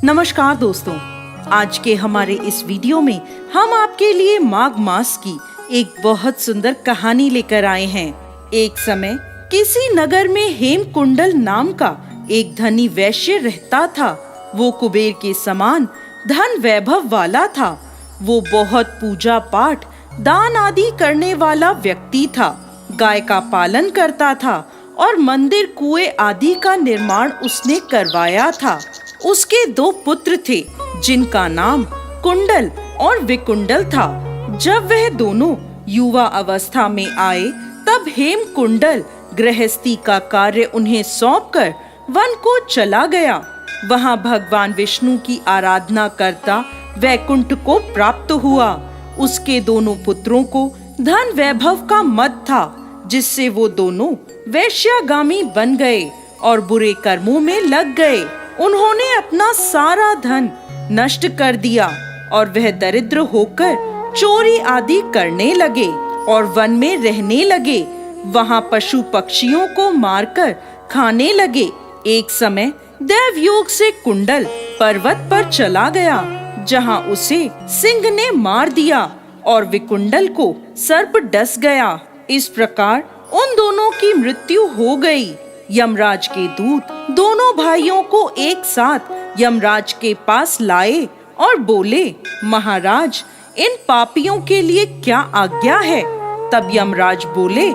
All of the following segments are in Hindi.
नमस्कार दोस्तों, आज के हमारे इस वीडियो में हम आपके लिए माघ मास की एक बहुत सुंदर कहानी लेकर आए हैं। एक समय किसी नगर में हेमकुंडल नाम का एक धनी वैश्य रहता था। वो कुबेर के समान धन वैभव वाला था। वो बहुत पूजा पाठ, दान आदि करने वाला व्यक्ति था। गाय का पालन करता था और मंदिर, कुएं आदि का निर्माण उसने करवाया था। उसके 2 पुत्र थे जिनका नाम कुंडल और विकुंडल था। जब वह दोनों युवा अवस्था में आए तब हेमकुंडल गृहस्थी का कार्य उन्हें सौंपकर वन को चला गया। वहां भगवान विष्णु की आराधना करता वैकुंठ को प्राप्त हुआ। उसके दोनों पुत्रों को धन वैभव का मद था, जिससे वो दोनों वैश्यागामी बन गए और बुरे कर्मों में लग गए। उन्होंने अपना सारा धन नष्ट कर दिया और वह दरिद्र होकर चोरी आदि करने लगे और वन में रहने लगे। वहां पशु पक्षियों को मारकर खाने लगे। एक समय देवयोग से कुंडल पर्वत पर चला गया, जहां उसे सिंह ने मार दिया और विकुंडल को सर्प डस गया। इस प्रकार उन दोनों की मृत्यु हो गई। यमराज के दूत दोनों भाइयों को एक साथ यमराज के पास लाए और बोले, महाराज, इन पापियों के लिए क्या आज्ञा है? तब यमराज बोले,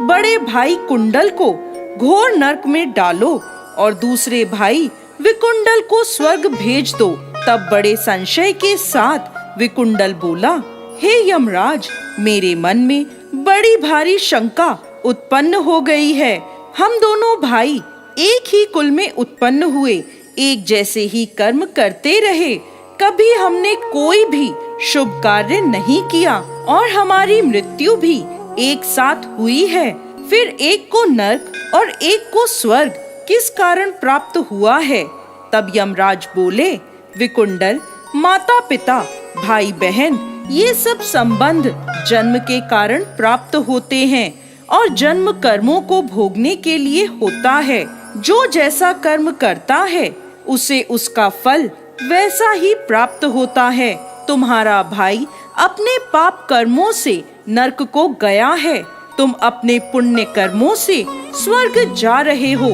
बड़े भाई कुंडल को घोर नरक में डालो और दूसरे भाई विकुंडल को स्वर्ग भेज दो। तब बड़े संशय के साथ विकुंडल बोला, हे यमराज, मेरे मन में बड़ी भारी शंका उत्पन्न हो गई है। हम दोनों भाई एक ही कुल में उत्पन्न हुए, एक जैसे ही कर्म करते रहे। कभी हमने कोई भी शुभ कार्य नहीं किया और हमारी मृत्यु भी एक साथ हुई है। फिर एक को नरक और एक को स्वर्ग किस कारण प्राप्त हुआ है? तब यमराज बोले, विकुंडल, माता पिता, भाई बहन, ये सब संबंध जन्म के कारण प्राप्त होते हैं और जन्म कर्मों को भोगने के लिए होता है। जो जैसा कर्म करता है उसे उसका फल वैसा ही प्राप्त होता है। तुम्हारा भाई अपने पाप कर्मों से नरक को गया है, तुम अपने पुण्य कर्मों से स्वर्ग जा रहे हो।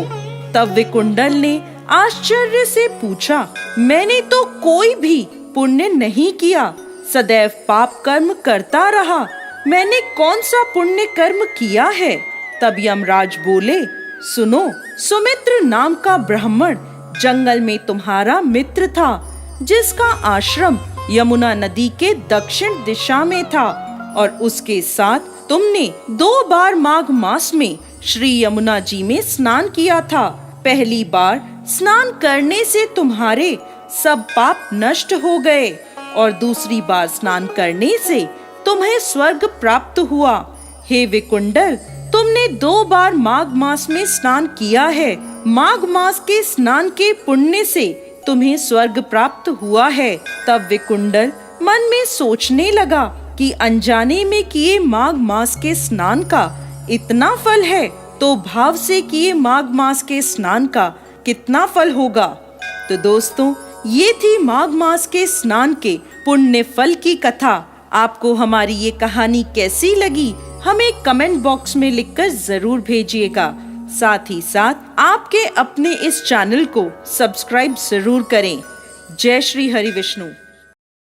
तब विकुंडल ने आश्चर्य से पूछा, मैंने तो कोई भी पुण्य नहीं किया, सदैव पाप कर्म करता रहा। मैंने कौन सा पुण्य कर्म किया है? तब यमराज बोले, सुनो, सुमित्र नाम का ब्राह्मण जंगल में तुम्हारा मित्र था, जिसका आश्रम यमुना नदी के दक्षिण दिशा में था और उसके साथ तुमने 2 बार माघ मास में श्री यमुना जी में स्नान किया था। पहली बार स्नान करने से तुम्हारे सब पाप नष्ट हो गए और दूसरी बार स्नान करने से तुम्हें स्वर्ग प्राप्त हुआ। हे विकुंडल, तुमने 2 बार माघ मास में स्नान किया है। माघ मास के स्नान के पुण्य से तुम्हें स्वर्ग प्राप्त हुआ है। तब विकुंडल मन में सोचने लगा कि अनजाने में किए माघ मास के स्नान का इतना फल है, तो भाव से किए माघ मास के स्नान का कितना फल होगा। तो दोस्तों, ये थी माघ मास के स्नान के पुण्य फल की कथा। आपको हमारी ये कहानी कैसी लगी, हमें कमेंट बॉक्स में लिखकर जरूर भेजिएगा। साथ ही साथ आपके अपने इस चैनल को सब्सक्राइब जरूर करें। जय श्री हरि विष्णु।